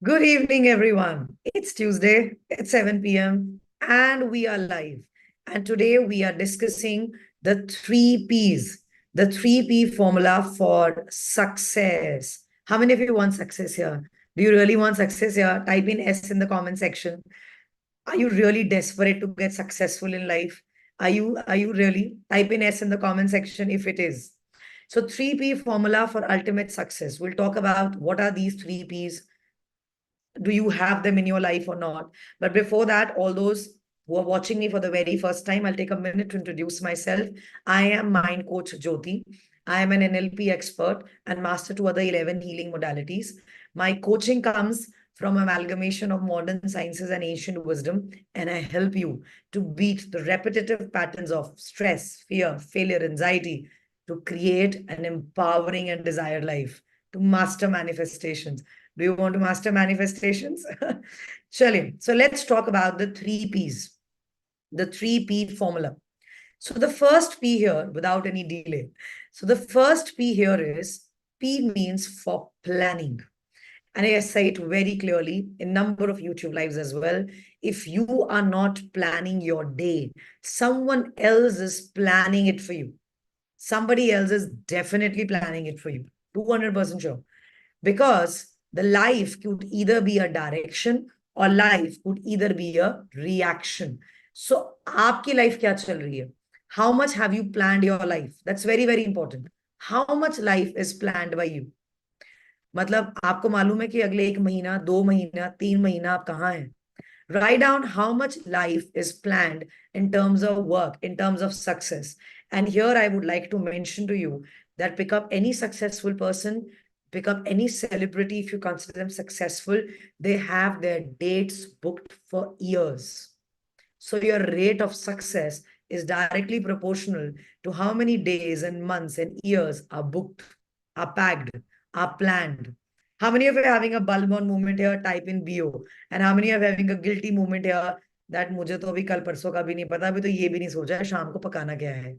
Good evening, everyone. It's Tuesday, it's 7 p.m., and we are live. And today we are discussing the three P's, the 3P formula for success. How many of you want success here? Do you really want success here? Type in S in the comment section. Are you really desperate to get successful in life? Are you really? Type in S in the comment section if it is. So 3P formula for ultimate success. We'll talk about what are these 3Ps, do you have them in your life or not? But before that, all those who are watching me for the very first time, I'll take a minute to introduce myself. I am mind coach Jyoti. I am an NLP expert and master to other 11 healing modalities. My coaching comes from amalgamation of modern sciences and ancient wisdom, and I help you to beat the repetitive patterns of stress, fear, failure, anxiety, to create an empowering and desired life, to master manifestations. Do you want to master manifestations? Chale. So let's talk about the three P's, the 3P formula. So the first P here, without any delay. So the first P here is P means for planning. And I say it very clearly in number of YouTube lives as well. If you are not planning your day, someone else is planning it for you. Somebody else is definitely planning it for you. 200% sure. Because the life could either be a direction or life could either be a reaction. So, आपकी life क्या चल रही है? How much have you planned your life? That's very, very important. How much life is planned by you? मतलब आपको मालूम है कि अगले 1 महीना, 2 महीना, 3 महीना आप कहाँ हैं? Write down how much life is planned in terms of work, in terms of success. And here I would like to mention to you that pick up any successful person, pick up any celebrity if you consider them successful, they have their dates booked for years. So your rate of success is directly proportional to how many days and months and years are booked, are packed, are planned. How many of you are having a bulb on moment here? Type in BO. And how many are having a guilty moment here? That मुझे तो अभी कल परसों का भी नहीं पता, अभी तो ये भी नहीं सोचा है शाम को पकाना क्या है.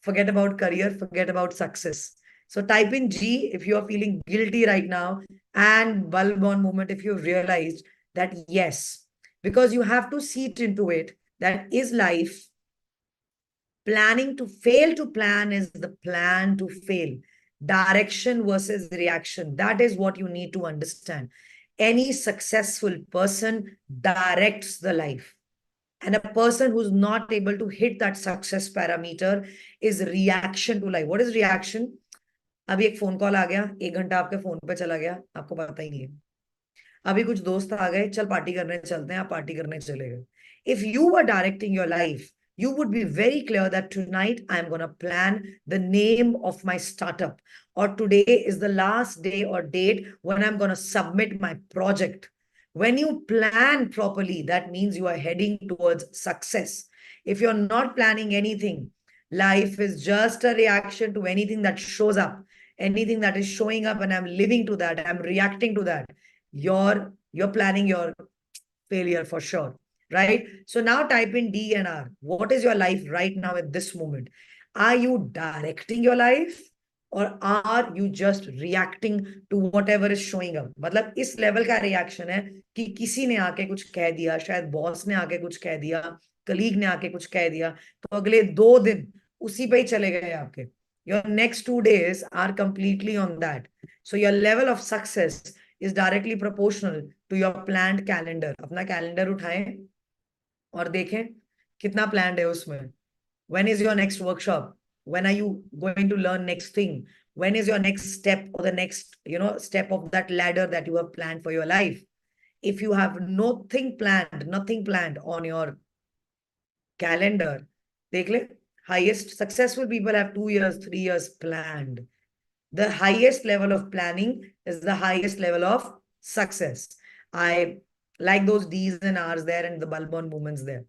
Forget about career, forget about success. So type in G if you are feeling guilty right now, and bulb on moment if you realized that yes, because you have to see it into it, that is life planning to fail to plan is the plan to fail. Direction versus reaction. That is what you need to understand. Any successful person directs the life. And a person who's not able to hit that success parameter is reaction to life. What is reaction? अभी एक phone call आ गया, 1 घंटा आपके phone पे चला गया, आपको पता ही नहीं है. अभी कुछ दोस्त आ गए, चल पार्टी करने चलते हैं, आप पार्टी करने चले गए. If you were directing your life, you would be very clear that tonight I'm going to plan the name of my startup, or today is the last day or date when I'm going to submit my project. When you plan properly, that means you are heading towards success. If you're not planning anything, life is just a reaction to anything that shows up, anything that is showing up, and I'm living to that, I'm reacting to that. You're planning your failure for sure, right? So now type in DNR. What is your life right now at this moment? Are you directing your life, or are you just reacting to whatever is showing up? मतलब इस level का reaction है कि किसी ने आके कुछ कह दिया, शायद बॉस ने आके कुछ कह दिया, कलीग ने आके कुछ कह दिया, तो अगले 2 दिन उसी पे ही चले गए आपके. Your next 2 days are completely on that. So your level of success is directly proportional to your planned calendar. अपना calendar उठाएं और देखें कितना planned है उसमें. When is your next workshop? When are you going to learn next thing? When is your next step, or the next, step of that ladder that you have planned for your life? If you have nothing planned on your calendar, देख ले, highest successful people have 2 years, 3 years planned. The highest level of planning is the highest level of success. I like those D's and R's there and the bulb on movements there.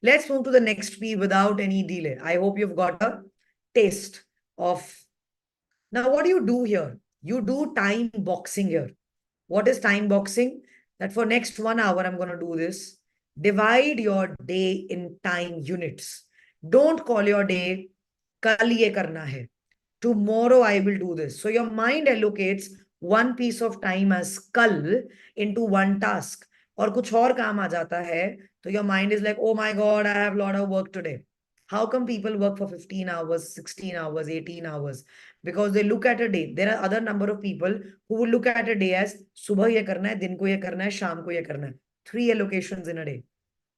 Let's move to the next P without any delay. I hope you've got a taste of. Now, what do you do here? You do time boxing here. What is time boxing? That for next 1 hour, I'm going to do this. Divide your day in time units. Don't call your day, kal ye karna hai. Tomorrow I will do this. So your mind allocates one piece of time as कल into one task और कुछ और काम आ जाता है तो your mind is like, oh my God, I have a lot of work today. How come people work for 15 hours, 16 hours, 18 hours? Because they look at a day. There are other number of people who will look at a day as सुबह ये करना है, दिन को ये करना है, शाम को ये करना है. 3 allocations in a day.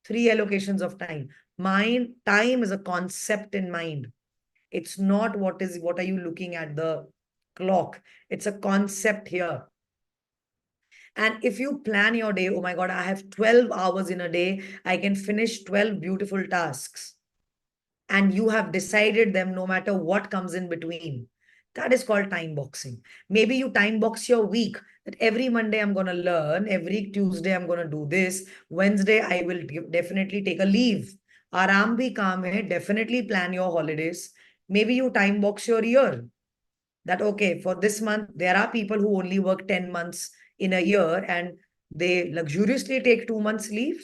3 allocations of time. Mind, time is a concept in mind. It's not what are you looking at the clock. It's a concept here. And if you plan your day, oh my God, I have 12 hours in a day, I can finish 12 beautiful tasks. And you have decided them no matter what comes in between. That is called time boxing. Maybe you time box your week that every Monday I'm going to learn, every Tuesday I'm going to do this, Wednesday I will definitely take a leave. Aram bhi kaam hai, definitely plan your holidays. Maybe you time box your year that, okay, for this month, there are people who only work 10 months in a year and they luxuriously take 2 months leave.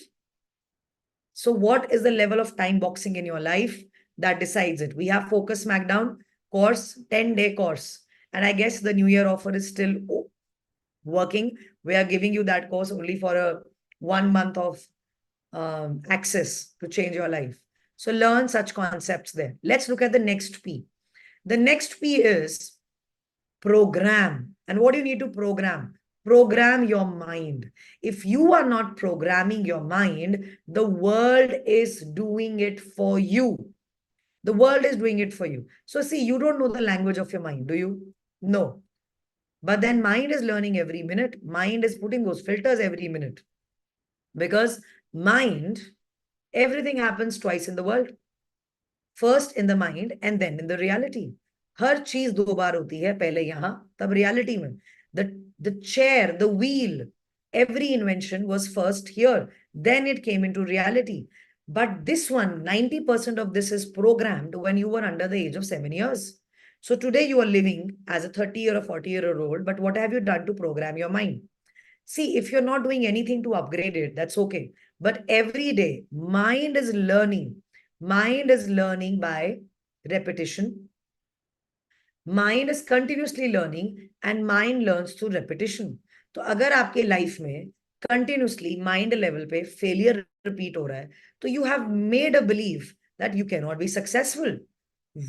So what is the level of time boxing in your life that decides it? We have Focus Smackdown course, 10-day course. And I guess the New Year offer is still working. We are giving you that course only for a 1 month of access to change your life. So learn such concepts there. Let's look at the next P. The next P is program. And what do you need to program? Program your mind. If you are not programming your mind, the world is doing it for you. The world is doing it for you. So see, you don't know the language of your mind, do you? No. But then mind is learning every minute. Mind is putting those filters every minute. Because mind, everything happens twice in the world. First in the mind and then in the reality. हर चीज 2 बार होती है, पहले यहां तब reality में. The chair, the wheel, every invention was first here, then it came into reality. But this one, 90% of this is programmed when you were under the age of 7 years. So today you are living as a 30 or 40-year-old, but what have you done to program your mind? See, if you're not doing anything to upgrade it, that's okay. But every day, mind is learning. Mind is learning by repetition. Mind is continuously learning and mind learns through repetition. तो अगर आपके life में continuously mind level पे failure repeat हो रहा है, तो you have made a belief that you cannot be successful.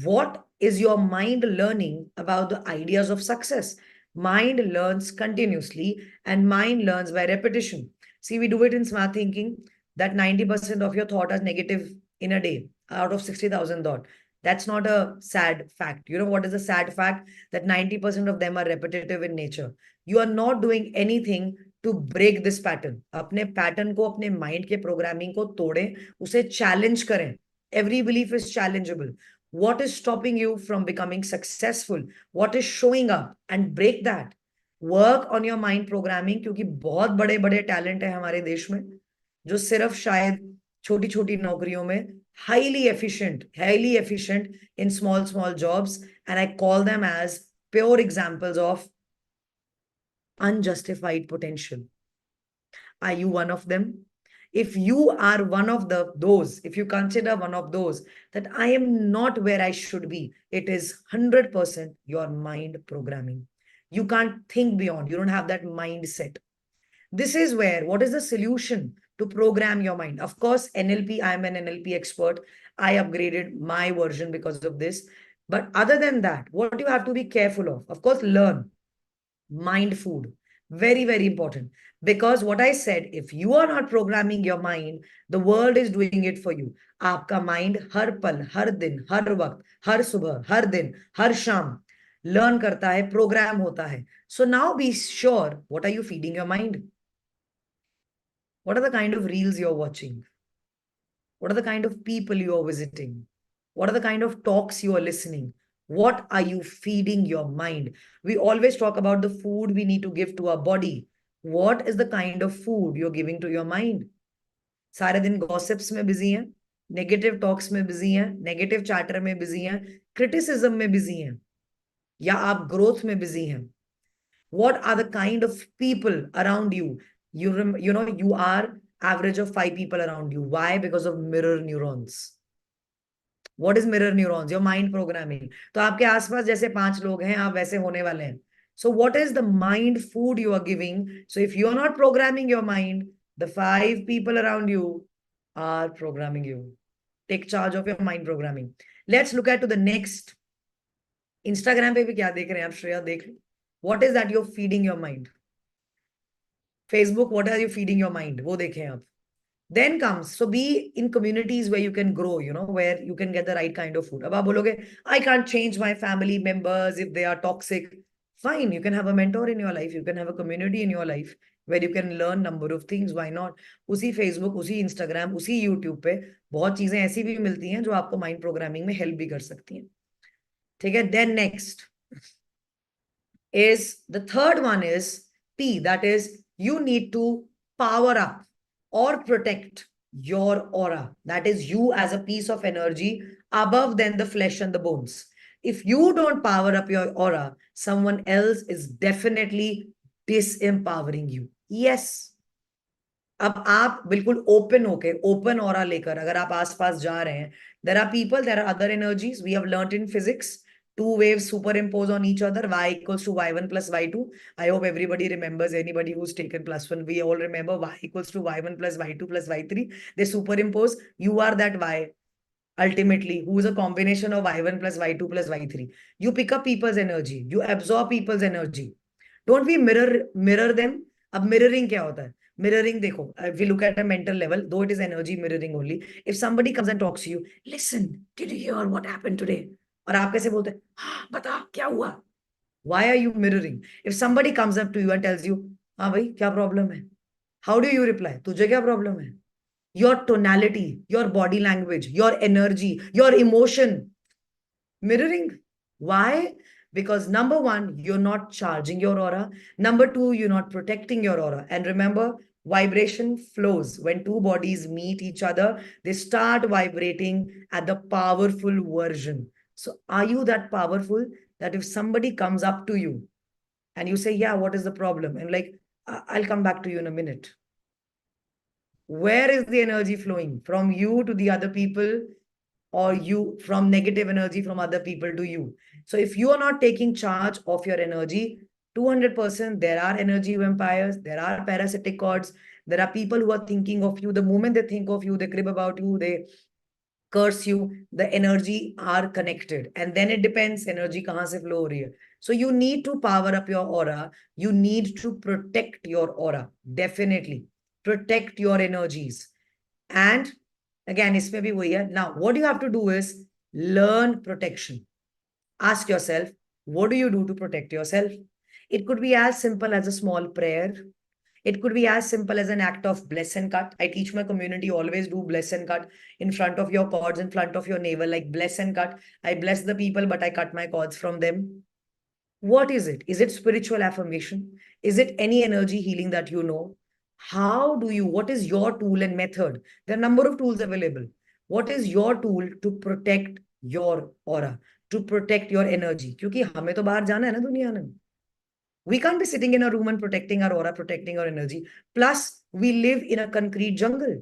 What is your mind learning about the ideas of success? Mind learns continuously and mind learns by repetition. See, we do it in smart thinking that 90% of your thought are negative in a day out of 60,000 thought. That's not a sad fact. You know what is a sad fact? That 90% of them are repetitive in nature. You are not doing anything to break this pattern. अपने pattern को, अपने mind के programming को तोड़ें, उसे challenge करें. Every belief is challengeable. What is stopping you from becoming successful? What is showing up? And break that. Work on your mind programming क्योंकि बहुत बड़े बड़े टैलेंट है हमारे देश में जो सिर्फ शायद छोटी छोटी नौकरियों में highly efficient in small jobs, and I call them as pure examples of unjustified potential. Are you one of them? If you are one of those, if you consider one of those that I am not where I should be, it is 100% your mind programming. You can't think beyond. You don't have that mindset. This is where, what is the solution to program your mind? Of course, NLP, I'm an NLP expert. I upgraded my version because of this. But other than that, what you have to be careful of course, learn mind food. Very, very important. Because what I said, if you are not programming your mind, the world is doing it for you. आपका mind हर पल, हर दिन, हर वक्त, हर सुबह, हर दिन, हर शाम learn करता है, program होता है. So now be sure, what are you feeding your mind? What are the kind of reels you're watching? What are the kind of people you are visiting? What are the kind of talks you are listening? What are you feeding your mind? We always talk about the food we need to give to our body. What is the kind of food you're giving to your mind? सारे दिन gossips में busy हैं, negative talks में busy हैं, negative chatter में busy हैं, criticism में busy हैं, या आप growth में busy हैं. What are the kind of people around you? You know, you are average of 5 people around you. Why? Because of mirror neurons. What is mirror neurons? Your mind programming. तो आपके आसपास जैसे 5 लोग हैं, आप वैसे होने वाले हैं. So what is the mind food you are giving? So if you're not programming your mind, the 5 people around you are programming you. Take charge of your mind programming. Let's look at to the next. Instagram पे भी क्या देख रहे हैं आप श्रेया देख लो. What is that you're feeding your mind? Facebook, what are you feeding your mind? वो देखें आप. Then comes, so be in communities where you can grow, where you can get the right kind of food. अब आप बोलोगे, I can't change my family members if they are toxic. Fine, you can have a mentor in your life. You can have a community in your life where you can learn number of things. Why not? उसी Facebook, उसी Instagram, उसी YouTube पे बहुत चीजें ऐसी भी मिलती हैं जो आपको माइंड प्रोग्रामिंग में हेल्प भी कर सकती हैं. ठीक है. Then next is the third one is P. That is, you need to power up or protect your aura. That is you as a piece of energy above than the flesh and the bones. If you don't power up your aura, someone else is definitely disempowering you. Yes. अब आप बिल्कुल open होके open aura लेकर अगर आप आसपास जा रहे हैं, there are people, there are other energies. We have learned in physics, two waves superimpose on each other, y equals to y1 plus y2. I hope everybody remembers, anybody who's taken +1, we all remember y equals to y1 plus y2 plus y3. They superimpose. You are that y ultimately, who is a combination of y1 plus y2 plus y3. You pick up people's energy, you absorb people's energy. Don't we mirror them? अब mirroring क्या होता है? Mirroring, देखो, if we look at a mental level, though it is energy mirroring only, if somebody comes and talks to you, listen, did you hear what happened today? और आप कैसे बोलते हैं, हाँ बता क्या हुआ? Why are you mirroring? If somebody comes up to you and tells you, हाँ भाई क्या प्रॉब्लम है? How do you reply? तुझे क्या प्रॉब्लम है? Your tonality, your body language, your energy, your emotion. Mirroring. Why? Because number one, you're not charging your aura. Number two, you're not protecting your aura. And remember, vibration flows. When two bodies meet each other, they start vibrating at the powerful version. So are you that powerful that if somebody comes up to you and you say, yeah, what is the problem? And like, I'll come back to you in a minute. Where is the energy flowing? From you to the other people, or you from negative energy from other people to you. So if you are not taking charge of your energy, 200%, there are energy vampires, there are parasitic cords, there are people who are thinking of you. The moment they think of you, they crib about you, they curse you, the energy are connected. And then it depends, energy kahan se flow ho rahi hai. So you need to power up your aura. You need to protect your aura. Definitely. Protect your energies. And again, इसमें भी वही है. Now, what you have to do is learn protection. Ask yourself, what do you do to protect yourself? It could be as simple as a small prayer. It could be as simple as an act of bless and cut. I teach my community, always do bless and cut in front of your cords, in front of your navel, like bless and cut. I bless the people, but I cut my cords from them. What is it? Is it spiritual affirmation? Is it any energy healing that you know? How do you, what is your tool and method? There are a number of tools available. What is your tool to protect your aura, to protect your energy? क्योंकि हमें तो बाहर जाना है ना दुनिया में. We can't be sitting in a room and protecting our aura, protecting our energy. Plus, we live in a concrete jungle.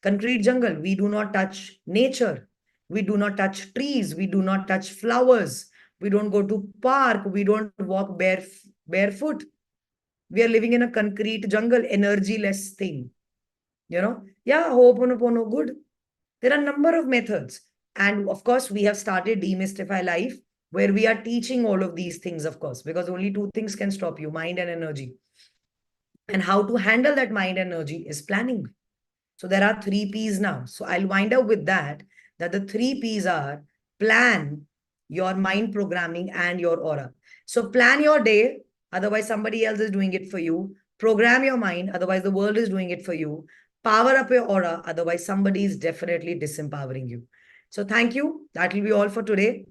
Concrete jungle. We do not touch nature. We do not touch trees. We do not touch flowers. We don't go to park. We don't walk barefoot. We are living in a concrete jungle, energyless thing. Yeah, Ho'oponopono, good. There are a number of methods. And of course, we have started Demystify Life, where we are teaching all of these things, of course, because only two things can stop you, mind and energy. And how to handle that mind and energy is planning. So there are 3 P's now. So I'll wind up with that the 3 P's are plan your mind programming and your aura. So plan your day, otherwise somebody else is doing it for you. Program your mind, otherwise the world is doing it for you. Power up your aura, otherwise somebody is definitely disempowering you. So thank you. That will be all for today.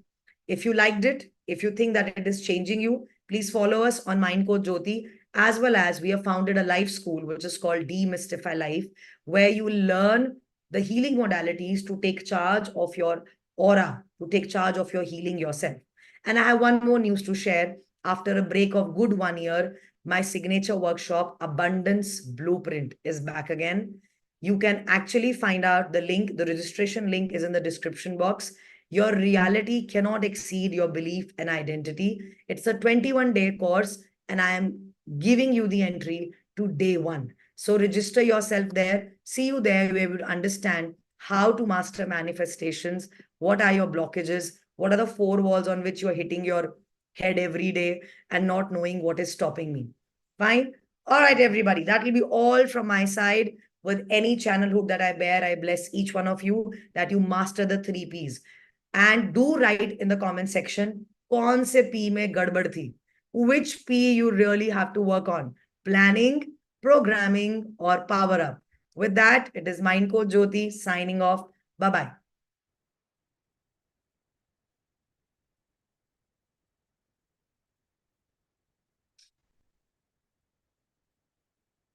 If you liked it, if you think that it is changing you, please follow us on Mind Coach Jyoti, as well as we have founded a life school, which is called Demystify Life, where you will learn the healing modalities to take charge of your aura, to take charge of your healing yourself. And I have one more news to share. After a break of good 1 year, my signature workshop, Abundance Blueprint, is back again. You can actually find out the link. The registration link is in the description box. Your reality cannot exceed your belief and identity. It's a 21-day course, and I am giving you the entry to day one. So register yourself there. See you there where you will understand how to master manifestations. What are your blockages? What are the four walls on which you are hitting your head every day and not knowing what is stopping me? Fine. All right, everybody. That will be all from my side. With any channel hook that I bear, I bless each one of you that you master the three P's. And do write in the comment section, कौन से P में गड़बड़ थी? Which P you really have to work on? Planning, programming, or power up? With that, it is Mind Coach Jyoti signing off. Bye-bye.